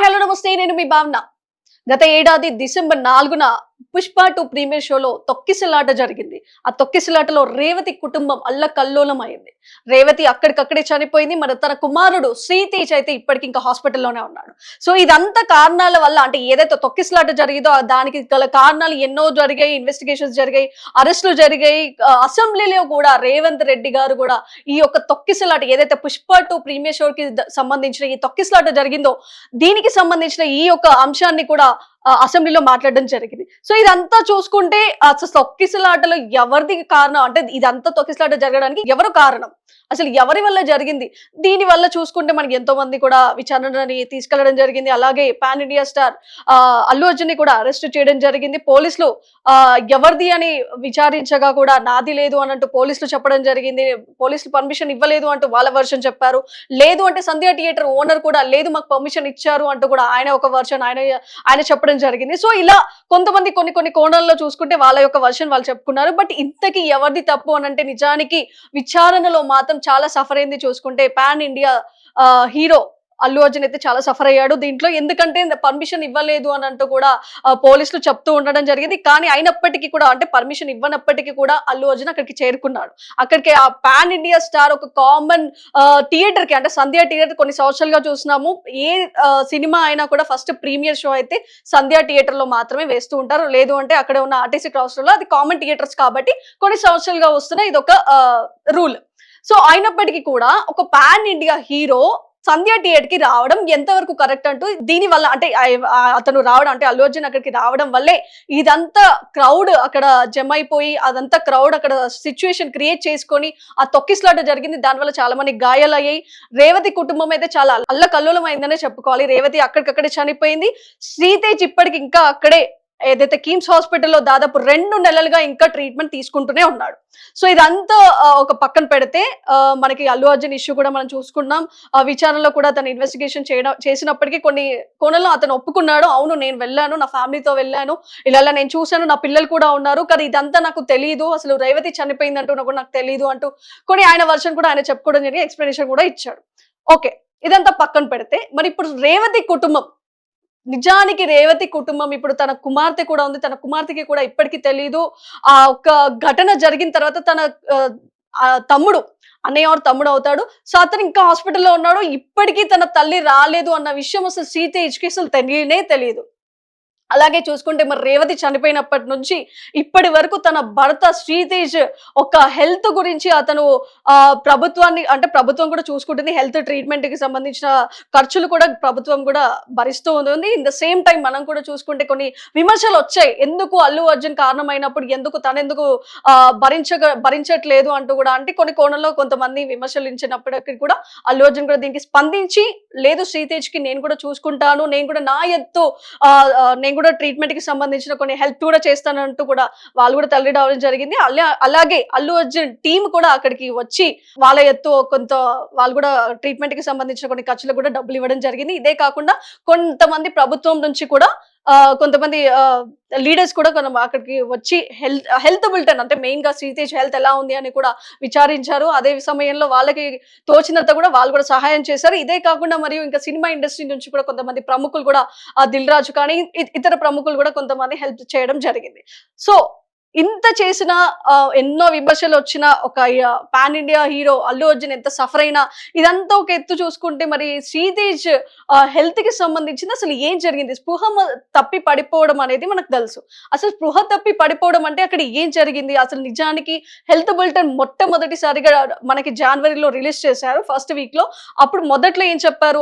Hello నమస్తే, నేను మీ భావన. గత ఏడాది డిసెంబర్ 4న 'పుష్ప 2' ప్రీమియర్ షోలో తొక్కిసలాట జరిగింది. ఆ తొక్కిసలాటలో రేవతి కుటుంబం అల్లకల్లోలం అయింది. రేవతి అక్కడికక్కడే చనిపోయింది. మరి తన కుమారుడు శ్రీతేజ్ అయితే ఇప్పటికి ఇంకా హాస్పిటల్‌లోనే ఉన్నాడు. సో ఇదంతా కారణాల వల్ల, అంటే ఏదైతే తొక్కిసలాట జరిగిందో దానికి గల కారణాలు ఎన్నో జరిగాయి. ఇన్వెస్టిగేషన్స్ జరిగాయి, అరెస్టులు జరిగాయి. అసెంబ్లీలో కూడా రేవంత్ రెడ్డి గారు కూడా ఈ యొక్క తొక్కిసలాట ఏదైతే 'పుష్ప 2' ప్రీమియర్ షోకి సంబంధించిన ఈ తొక్కిసలాట జరిగిందో దీనికి సంబంధించిన ఈ యొక్క అంశాన్ని కూడా అసెంబ్లీలో మాట్లాడడం జరిగింది. సో ఇదంతా చూసుకుంటే అసలు తొక్కిసలాటలో ఎవరిది కారణం, అంటే ఇదంతా తొక్కిసలాట జరగడానికి ఎవరు కారణం, అసలు ఎవరి వల్ల జరిగింది, దీని వల్ల చూసుకుంటే మనకి ఎంతో మంది కూడా విచారణని తీసుకెళ్లడం జరిగింది. అలాగే pan India star Allu Arjun ని కూడా అరెస్ట్ చేయడం జరిగింది. పోలీసులు ఎవరిది అని విచారించగా కూడా నాది లేదు అన్నట్టు పోలీసులు చెప్పడం జరిగింది. పోలీసులు పర్మిషన్ ఇవ్వలేదు అంటూ వాళ్ళ వర్షన్ చెప్పారు. లేదు అంటే సంధ్య థియేటర్ ఓనర్ కూడా లేదు మాకు పర్మిషన్ ఇచ్చారు అంటూ కూడా ఆయన ఒక వర్షన్ ఆయన చెప్పడం జరిగింది. సో ఇలా కొంతమంది కొన్ని కోణాల్లో చూసుకుంటే వాళ్ళ యొక్క వర్షన్ వాళ్ళు చెప్పుకున్నారు. బట్ ఇంతకీ ఎవరిది తప్పు అని అంటే నిజానికి విచారణలో మాత్రం చాలా సఫర్ అయింది. చూసుకుంటే pan India hero Allu Arjun అయితే చాలా సఫర్ అయ్యాడు దీంట్లో. ఎందుకంటే పర్మిషన్ ఇవ్వలేదు అని అంటూ కూడా పోలీసులు చెప్తూ ఉండడం జరిగింది. కానీ అయినప్పటికీ కూడా, అంటే పర్మిషన్ ఇవ్వనప్పటికీ కూడా అల్లు అర్జున్ అక్కడికి చేరుకున్నాడు. అక్కడికి ఆ పాన్ ఇండియా స్టార్ ఒక కామన్ థియేటర్ కి, అంటే సంధ్య థియేటర్ కొన్ని సంవత్సరాలుగా చూస్తున్నాము. ఏ సినిమా అయినా కూడా ఫస్ట్ ప్రీమియర్ షో అయితే సంధ్య థియేటర్ లో మాత్రమే వేస్తూ ఉంటారు. లేదు అంటే అక్కడ ఉన్న ఆర్టీసీ క్రాస్ రోడ్ లో, అది కామన్ థియేటర్స్ కాబట్టి కొన్ని సంవత్సరాలుగా వస్తున్న ఇది ఒక రూల్. సో అయినప్పటికీ కూడా ఒక పాన్ ఇండియా హీరో సంధ్య థియేటర్ కి రావడం ఎంతవరకు కరెక్ట్ అంటూ, దీని వల్ల అంటే అతను రావడం, అంటే అల్లు అర్జున్ అక్కడికి రావడం వల్లే ఇదంతా క్రౌడ్ అక్కడ జమ అయిపోయి, అదంతా క్రౌడ్ అక్కడ సిచ్యువేషన్ క్రియేట్ చేసుకొని ఆ తొక్కిసలాట జరిగింది. దానివల్ల చాలా మంది గాయాలయ్యాయి. రేవతి కుటుంబం అయితే చాలా అల్లకల్లోలం అయిందనే చెప్పుకోవాలి. రేవతి అక్కడికక్కడే చనిపోయింది. శ్రీతేజ్ ఇప్పటికి ఇంకా అక్కడే ఏదైతే కిమ్స్ హాస్పిటల్లో దాదాపు 2 నెలలుగా ఇంకా ట్రీట్మెంట్ తీసుకుంటూనే ఉన్నాడు. సో ఇదంతా ఒక పక్కన పెడితే మనకి అల్లు అర్జున్ ఇష్యూ కూడా మనం చూసుకున్నాం. విచారణలో కూడా తను ఇన్వెస్టిగేషన్ చేసినప్పటికీ కొన్ని కోణంలో అతను ఒప్పుకున్నాడు. అవును, నేను వెళ్ళాను, నా ఫ్యామిలీతో వెళ్ళాను, ఇలా నేను చూశాను, నా పిల్లలు కూడా ఉన్నారు, కానీ ఇదంతా నాకు తెలియదు, అసలు రేవతి చనిపోయింది అంటూ కూడా నాకు తెలియదు అంటూ కొన్ని ఆయన వర్షన్ కూడా ఆయన చెప్పుకోవడం జరిగి ఎక్స్ప్లెనేషన్ కూడా ఇచ్చాడు. ఓకే, ఇదంతా పక్కన పెడితే మరి ఇప్పుడు రేవతి కుటుంబం, నిజానికి రేవతి కుటుంబం ఇప్పుడు తన కుమార్తె కూడా ఉంది. తన కుమార్తెకి కూడా ఇప్పటికీ తెలీదు. ఆ ఒక్క ఘటన జరిగిన తర్వాత తన తమ్ముడు, అన్నయ్య తమ్ముడు అవుతాడు. సో అతను ఇంకా హాస్పిటల్లో ఉన్నాడు. ఇప్పటికీ తన తల్లి రాలేదు అన్న విషయం అసలు శ్రీతేజ్కి అసలు తెలియదు. అలాగే చూసుకుంటే మరి రేవతి చనిపోయినప్పటి నుంచి ఇప్పటి వరకు తన భర్త శ్రీతేజ్ ఒక హెల్త్ గురించి అతను ప్రభుత్వాన్ని, అంటే ప్రభుత్వం కూడా చూసుకుంటుంది, హెల్త్ ట్రీట్మెంట్ కి సంబంధించిన ఖర్చులు కూడా ప్రభుత్వం కూడా భరిస్తూ ఉంది. ఇన్ ద సేమ్ టైం మనం కూడా చూసుకుంటే కొన్ని విమర్శలు వచ్చాయి, ఎందుకు అల్లు అర్జున్ కారణమైనప్పుడు ఎందుకు తనెందుకు భరించట్లేదు అంటూ కూడా. అంటే కొన్ని కోణంలో కొంతమంది విమర్శలించినప్పటికీ కూడా అల్లు అర్జున్ కూడా దీనికి స్పందించి, లేదు శ్రీతేజ్ కి నేను కూడా చూసుకుంటాను, నేను కూడా నా ఎత్తు నేను కూడా ట్రీట్మెంట్ కి సంబంధించిన కొన్ని హెల్ప్ కూడా చేస్తానంటూ కూడా వాళ్ళు కూడా తల్లి రావడం జరిగింది. అలాగే అల్లు అర్జున్ టీం కూడా అక్కడికి వచ్చి వాళ్ళ ఎత్తు కొంత వాళ్ళు కూడా ట్రీట్మెంట్ కి సంబంధించిన కొన్ని ఖర్చులు కూడా డబ్బులు ఇవ్వడం జరిగింది. ఇదే కాకుండా కొంతమంది ప్రభుత్వం నుంచి కూడా కొంతమంది లీడర్స్ కూడా అక్కడికి వచ్చి హెల్త్ బులెటిన్, అంటే మెయిన్ గా శ్రీతేజ్ హెల్త్ ఎలా ఉంది అని కూడా విచారించారు. అదే సమయంలో వాళ్ళకి తోచినంత కూడా వాళ్ళు కూడా సహాయం చేశారు. ఇదే కాకుండా మరియు ఇంకా సినిమా ఇండస్ట్రీ నుంచి కూడా కొంతమంది ప్రముఖులు కూడా దిల్ రాజు కానీ ఇతర ప్రముఖులు కూడా కొంతమంది హెల్ప్ చేయడం జరిగింది. సో ఇంత చేసిన ఎన్నో విమర్శలు వచ్చిన ఒక pan India hero Allu Arjun ఎంత సఫర్ అయినా, ఇదంతా ఒక ఎత్తు చూసుకుంటే మరి శ్రీతేజ్ హెల్త్ కి సంబంధించింది అసలు ఏం జరిగింది, స్పృహ తప్పి పడిపోవడం అనేది మనకు తెలుసు. అసలు స్పృహ తప్పి పడిపోవడం అంటే అక్కడ ఏం జరిగింది, అసలు నిజానికి హెల్త్ బులెటిన్ మొట్టమొదటిసారిగా మనకి జనవరిలో రిలీజ్ చేశారు, ఫస్ట్ వీక్ లో. అప్పుడు మొదట్లో ఏం చెప్పారు,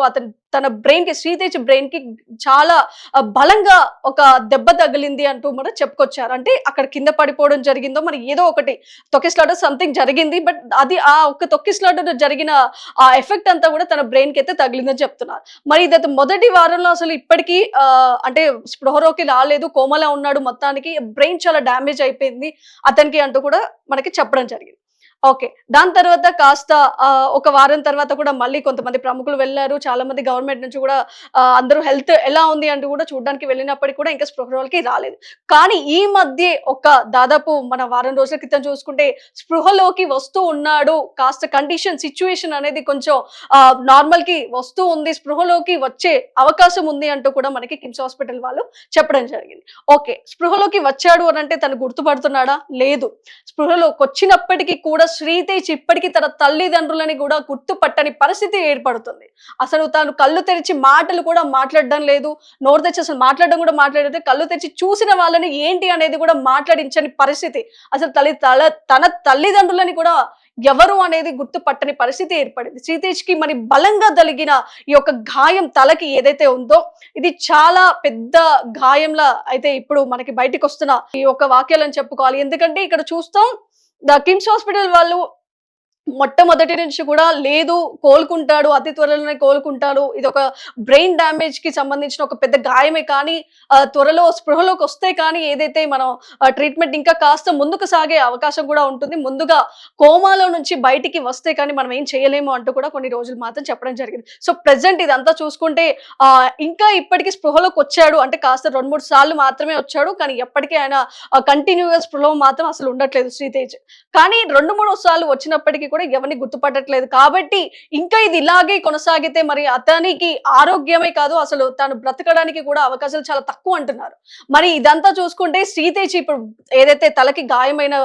తన బ్రెయిన్ కి, శ్రీతేజ్ బ్రెయిన్ కి చాలా బలంగా ఒక దెబ్బ తగిలింది అంటూ మనం చెప్పుకొచ్చారు. అంటే అక్కడ కింద పడిపోవడం జరిగిందో మరి ఏదో ఒకటి తొక్కిసలాట సంథింగ్ జరిగింది. బట్ అది ఆ ఒక్క తొక్కిసలాట జరిగిన ఆ ఎఫెక్ట్ అంతా కూడా తన బ్రెయిన్ కి అయితే తగిలిందని చెప్తున్నారు. మరి ఇది మొదటి వారంలో అసలు ఇప్పటికీ అంటే స్పృహలోకి రాలేదు, కోమలా ఉన్నాడు, మొత్తానికి బ్రెయిన్ చాలా డ్యామేజ్ అయిపోయింది అతనికి అంటూ కూడా మనకి చెప్పడం జరిగింది. ఓకే. దాని తర్వాత కాస్త ఒక వారం తర్వాత కూడా మళ్ళీ కొంతమంది ప్రముఖులు వెళ్లారు. చాలా మంది గవర్నమెంట్ నుంచి కూడా అందరూ హెల్త్ ఎలా ఉంది అంటూ కూడా చూడ్డానికి వెళ్ళినప్పటికి కూడా ఇంకా స్పృహలోకి రాలేదు. కానీ ఈ మధ్యే ఒక దాదాపు మన వారం రోజుల క్రితం చూసుకుంటే స్పృహలోకి వస్తూ ఉన్నాడు. కాస్త కండిషన్ సిట్యుయేషన్ అనేది కొంచెం నార్మల్‌కి వస్తూ ఉంది. స్పృహలోకి వచ్చే అవకాశం ఉంది అంటూ కూడా మనకి కిమ్స్ హాస్పిటల్ వాళ్ళు చెప్పడం జరిగింది. ఓకే. స్పృహలోకి వచ్చాడు అనంటే తను గుర్తుపడుతున్నాడా? లేదు. స్పృహలోకొచ్చినప్పటికీ కూడా శ్రీతేజ్ ఇప్పటికీ తన తల్లిదండ్రులని కూడా గుర్తుపట్టని పరిస్థితి ఏర్పడుతుంది. అసలు తాను కళ్ళు తెరిచి మాటలు కూడా మాట్లాడడం లేదు. నోరు తెరిచి అసలు మాట్లాడడం కూడా మాట్లాడలేదు. కళ్ళు తెరిచి చూసిన వాళ్ళని ఏంటి అనేది కూడా మాట్లాడించని పరిస్థితి. అసలు తన తల్లిదండ్రులని కూడా ఎవరు అనేది గుర్తుపట్టని పరిస్థితి ఏర్పడింది. శ్రీతేజ్‌కి మరి బలంగా తగిలిన ఈ యొక్క గాయం తలకి ఏదైతే ఉందో ఇది చాలా పెద్ద గాయంలా అయితే ఇప్పుడు మనకి బయటికొస్తున్న ఈ యొక్క వాక్యాలని చెప్పుకోవాలి. ఎందుకంటే ఇక్కడ చూస్తాం కిమ్స్ హాస్పిటల్ వాళ్ళు మొట్టమొదటి నుంచి కూడా లేదు కోలుకుంటాడు. అతి త్వరలోనే కోలుకుంటాడు. ఇదొక బ్రెయిన్ డ్యామేజ్‌కి సంబంధించిన ఒక పెద్ద గాయమే కానీ త్వరలో స్పృహలోకొస్తే కానీ ఏదైతే మనం ట్రీట్‌మెంట్ ఇంకా కాస్త ముందుకు సాగే అవకాశం కూడా ఉంటుంది. ముందుగా కోమాలో నుంచి బయటికి వస్తే కానీ మనం ఏం చేయలేము అంటూ కూడా కొన్ని రోజులు మాత్రం చెప్పడం జరిగింది. సో, ప్రెజెంట్ ఇదంతా చూసుకుంటే ఇంకా ఇప్పటికి స్పృహలోకొచ్చాడు. అంటే కాస్త 2, 3 సార్లు మాత్రమే వచ్చాడు. కానీ ఎప్పటికీ ఆయన కంటిన్యూ‌గా స్పృహలో మాత్రం అసలు ఉండట్లేదు శ్రీతేజ్. కానీ 2, 3 సార్లు వచ్చినప్పటికీ కూడా ఎవరిని గుర్తుపట్టట్లేదు. కాబట్టి ఇంకా ఇది ఇలాగే కొనసాగితే మరి అతనికి ఆరోగ్యమే కాదు అసలు తను బ్రతకడానికి కూడా అవకాశాలు చాలా తక్కువ అంటున్నారు. మరి ఇదంతా చూసుకుంటే శ్రీతేజ్ ఇప్పుడు ఏదైతే తలకి గాయమైన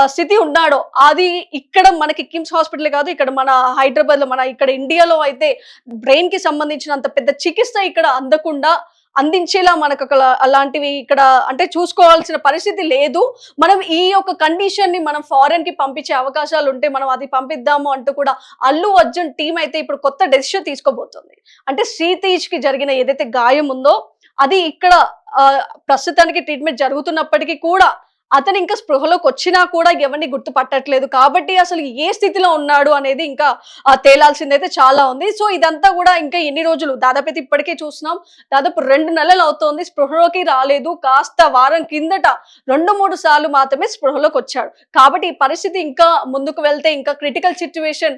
స్థితి ఉన్నాడో అది ఇక్కడ మనకి కిమ్స్ హాస్పిటల్ కాదు ఇక్కడ మన హైదరాబాద్‌లో మన ఇక్కడ ఇండియాలో అయితే బ్రెయిన్‌కి సంబంధించినంత పెద్ద చికిత్స ఇక్కడ అందకుండా అందించేలా మనకు అలాంటివి ఇక్కడ అంటే చూసుకోవాల్సిన పరిస్థితి లేదు. మనం ఈ యొక్క కండిషన్‌ని మనం ఫారెన్‌కి పంపించే అవకాశాలు ఉంటే మనం అది పంపిద్దాము అంటూ కూడా అల్లు అర్జున్ టీమ్ అయితే ఇప్పుడు కొత్త డెసిషన్ తీసుకోబోతుంది. అంటే శ్రీతేజ్‌కి జరిగిన ఏదైతే గాయం ఉందో అది ఇక్కడ ప్రస్తుతానికి ట్రీట్మెంట్ జరుగుతున్నప్పటికీ కూడా అతను ఇంకా స్పృహలోకొచ్చినా కూడా ఎవరిని గుర్తుపట్టట్లేదు. కాబట్టి అసలు ఏ స్థితిలో ఉన్నాడు అనేది ఇంకా తేలాల్సిందైతే చాలా ఉంది. సో, ఇదంతా కూడా ఇంకా ఎన్ని రోజులు దాదాపు ఇప్పటికే చూస్తున్నాం. దాదాపు 2 నెలలు అవుతోంది. స్పృహలోకి రాలేదు. కాస్త వారం కిందట 2, 3 సార్లు మాత్రమే స్పృహలోకొచ్చాడు. కాబట్టి ఈ పరిస్థితి ఇంకా ముందుకు వెళ్తే ఇంకా క్రిటికల్ సిట్యుయేషన్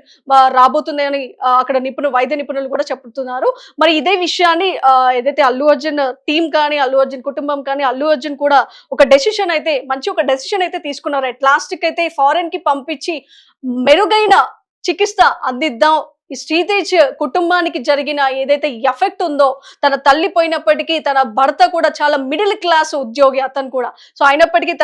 రాబోతుంది అని అక్కడ వైద్య నిపుణులు కూడా చెప్తున్నారు. మరి ఇదే విషయాన్ని ఏదైతే అల్లు అర్జున్ టీమ్ కానీ, అల్లు అర్జున్ కుటుంబం కానీ, అల్లు అర్జున్ కూడా ఒక డెసిషన్ అయితే ఒక డెసిషన్ అయితే తీసుకున్నారు. అట్ లాస్ట్ కి అయితే ఫారెన్ కి పంపించి మెరుగైన చికిత్స అందిద్దాం. ఈ శ్రీతేజ్ కుటుంబానికి జరిగిన ఏదైతే ఎఫెక్ట్ ఉందో తన తల్లి పోయినప్పటికీ తన భర్త కూడా చాలా మిడిల్ క్లాస్ ఉద్యోగి అతను కూడా. సో, అయినప్పటికీ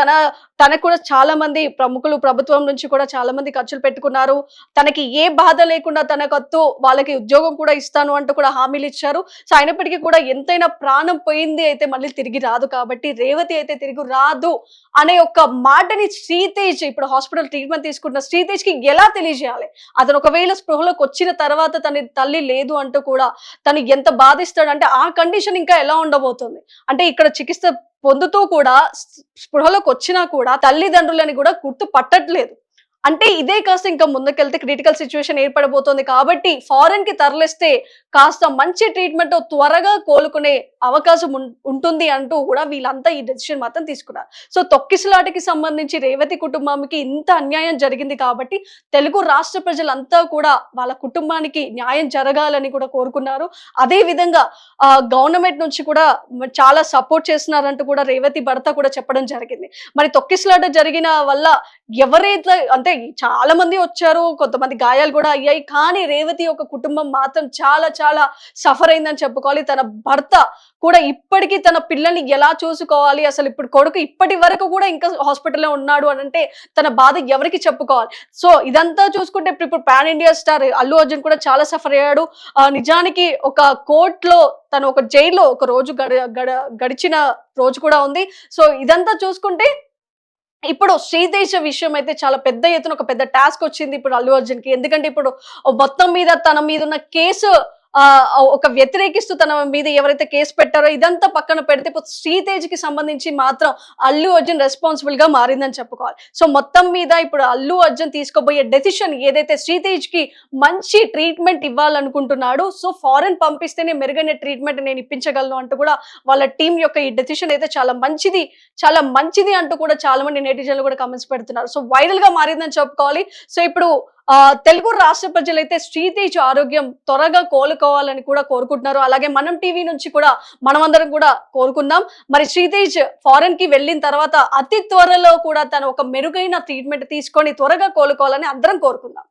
తనకు కూడా చాలా మంది ప్రముఖులు ప్రభుత్వం నుంచి కూడా చాలా మంది ఖర్చులు పెట్టుకున్నారు. తనకి ఏ బాధ లేకుండా తనకత్తు వాళ్ళకి ఉద్యోగం కూడా ఇస్తాను అంటూ కూడా హామీలు ఇచ్చారు. సో, అయినప్పటికీ కూడా ఎంతైనా ప్రాణం పోయింది అయితే మళ్ళీ తిరిగి రాదు. కాబట్టి రేవతి అయితే తిరిగి రాదు అనే ఒక మాటని శ్రీతేజ్ ఇప్పుడు హాస్పిటల్ ట్రీట్మెంట్ తీసుకుంటున్న శ్రీతేజ్‌కి ఎలా తెలియజేయాలి? అతను ఒకవేళ స్పృహలోకి వచ్చిన తర్వాత తన తల్లి లేదు అంటూ కూడా తను ఎంత బాధిస్తాడు అంటే ఆ కండిషన్ ఇంకా ఎలా ఉండబోతుంది? అంటే ఇక్కడ చికిత్స పొందుతూ కూడా స్పృహలోకి వచ్చినా కూడా తల్లిదండ్రులని కూడా గుర్తు పట్టట్లేదు. అంటే ఇదే కాస్త ఇంకా ముందుకెళ్తే క్రిటికల్ సిట్యుయేషన్ ఏర్పడబోతోంది. కాబట్టి ఫారెన్‌కి తరలిస్తే కాస్త మంచి ట్రీట్మెంట్ త్వరగా కోలుకునే అవకాశం ఉంటుంది అంటూ కూడా వీళ్ళంతా ఈ డెసిషన్ మాత్రం తీసుకున్నారు. సో, తొక్కిసలాటకి సంబంధించి రేవతి కుటుంబానికి ఇంత అన్యాయం జరిగింది కాబట్టి తెలుగు రాష్ట్ర ప్రజలంతా కూడా వాళ్ళ కుటుంబానికి న్యాయం జరగాలని కూడా కోరుకున్నారు. అదే విధంగా గవర్నమెంట్ నుంచి కూడా చాలా సపోర్ట్ చేస్తున్నారంటూ కూడా రేవతి భర్త కూడా చెప్పడం జరిగింది. మరి తొక్కిసలాట జరిగిన వల్ల ఎవరైతే అంటే చాలా మంది వచ్చారు. కొంతమంది గాయాలు కూడా అయ్యాయి. కానీ రేవతి యొక్క కుటుంబం మాత్రం చాలా చాలా సఫర్ అయిందని చెప్పుకోవాలి. తన భర్త కూడా ఇప్పటికీ తన పిల్లల్ని ఎలా చూసుకోవాలి అసలు ఇప్పుడు కొడుకు ఇప్పటి వరకు కూడా ఇంకా హాస్పిటల్లో ఉన్నాడు అని అంటే తన బాధ ఎవరికి చెప్పుకోవాలి? సో, ఇదంతా చూసుకుంటే ఇప్పుడు pan India star Allu Arjun కూడా చాలా సఫర్ అయ్యాడు. నిజానికి ఒక కోర్ట్‌లో తను ఒక జైల్లో ఒక రోజు గడిచిన రోజు కూడా ఉంది. సో, ఇదంతా చూసుకుంటే ఇప్పుడు శ్రీతేజ విషయం అయితే చాలా పెద్ద ఎత్తున ఒక పెద్ద టాస్క్ వచ్చింది ఇప్పుడు అల్లు అర్జున్‌కి. ఎందుకంటే ఇప్పుడు మొత్తం మీద తన మీద ఉన్న కేసు ఒక వ్యతిరేకిస్తూ తన మీద ఎవరైతే కేసు పెట్టారో ఇదంతా పక్కన పెడితే ఇప్పుడు శ్రీతేజ్ కి సంబంధించి మాత్రం అల్లు అర్జున్ రెస్పాన్సిబుల్ గా మారిందని చెప్పుకోవాలి. సో మొత్తం మీద ఇప్పుడు అల్లు అర్జున్ తీసుకోబోయే డెసిషన్ ఏదైతే శ్రీతేజ్ కి మంచి ట్రీట్మెంట్ ఇవ్వాలనుకుంటున్నాడు, సో ఫారెన్ పంపిస్తేనే మెరుగైన ట్రీట్మెంట్ నేను ఇప్పించగలను అంటూ కూడా వాళ్ళ టీం యొక్క ఈ డెసిషన్ అయితే చాలా మంచిది అంటూ కూడా చాలా మంది నెటిజన్లు కూడా కమెంట్స్ పెడుతున్నారు. సో వైరల్ గా మారిందని చెప్పుకోవాలి. సో ఇప్పుడు తెలుగు రాష్ట్ర ప్రజలైతే శ్రీతేజ్ ఆరోగ్యం త్వరగా కోలుకోవాలని కూడా కోరుకుంటున్నారు. అలాగే మనం టీవీ నుంచి కూడా మనమందరం కూడా కోరుకుందాం. మరి శ్రీతేజ్ ఫారెన్ కి వెళ్ళిన తర్వాత అతి త్వరలో కూడా తను ఒక మెరుగైన ట్రీట్మెంట్ తీసుకొని త్వరగా కోలుకోవాలని అందరం కోరుకుందాం.